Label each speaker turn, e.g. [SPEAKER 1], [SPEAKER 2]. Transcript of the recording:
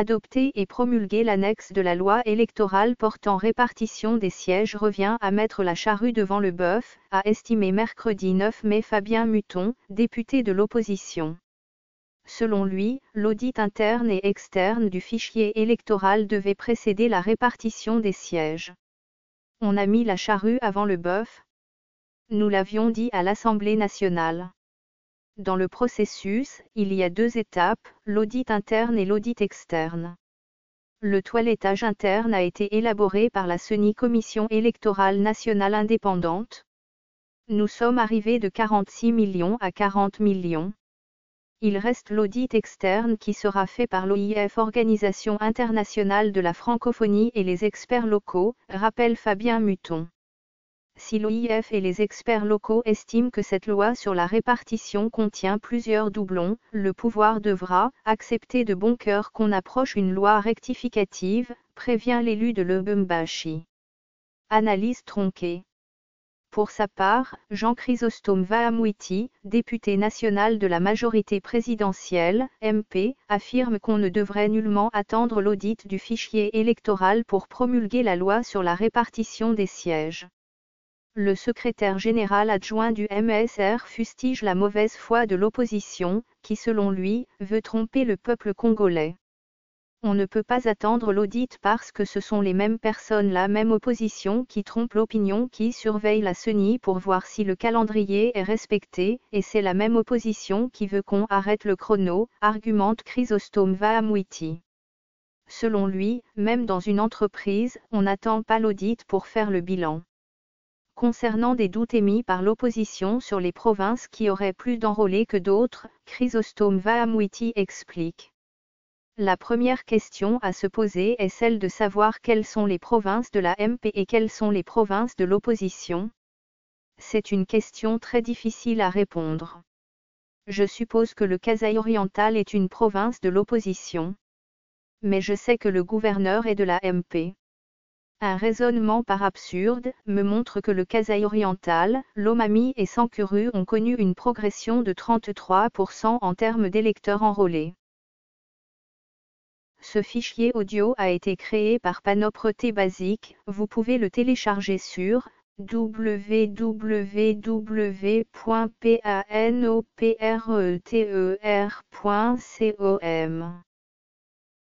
[SPEAKER 1] Adopter et promulguer l'annexe de la loi électorale portant répartition des sièges revient à mettre la charrue devant le bœuf, a estimé mercredi 9 mai Fabien Muton, député de l'opposition. Selon lui, l'audit interne et externe du fichier électoral devait précéder la répartition des sièges. On a mis la charrue avant le bœuf. Nous l'avions dit à l'Assemblée nationale. Dans le processus, il y a deux étapes, l'audit interne et l'audit externe. Le toilettage interne a été élaboré par la CENI Commission électorale nationale indépendante. Nous sommes arrivés de 46 millions à 40 millions. Il reste l'audit externe qui sera fait par l'OIF, Organisation internationale de la francophonie, et les experts locaux, rappelle Fabien Muton. Si l'OIF et les experts locaux estiment que cette loi sur la répartition contient plusieurs doublons, le pouvoir devra accepter de bon cœur qu'on approche une loi rectificative, prévient l'élu de Lubumbashi. Analyse tronquée. Pour sa part, Jean-Chrysostome Vahamouiti, député national de la majorité présidentielle, MP, affirme qu'on ne devrait nullement attendre l'audit du fichier électoral pour promulguer la loi sur la répartition des sièges. Le secrétaire général adjoint du MSR fustige la mauvaise foi de l'opposition, qui selon lui, veut tromper le peuple congolais. On ne peut pas attendre l'audit parce que ce sont les mêmes personnes, la même opposition qui trompe l'opinion, qui surveille la CENI pour voir si le calendrier est respecté, et c'est la même opposition qui veut qu'on arrête le chrono, argumente Chrysostome Vahamouiti. Selon lui, même dans une entreprise, on n'attend pas l'audit pour faire le bilan. Concernant des doutes émis par l'opposition sur les provinces qui auraient plus d'enrôlés que d'autres, Chrysostome Vahamouiti explique. La première question à se poser est celle de savoir quelles sont les provinces de la MP et quelles sont les provinces de l'opposition. C'est une question très difficile à répondre. Je suppose que le Kasaï-Oriental est une province de l'opposition. Mais je sais que le gouverneur est de la MP. Un raisonnement par absurde me montre que le Kasaï-Oriental, Lomami et Sankuru ont connu une progression de 33% en termes d'électeurs enrôlés. Ce fichier audio a été créé par Panopre Basic, vous pouvez le télécharger sur www.panopreter.com.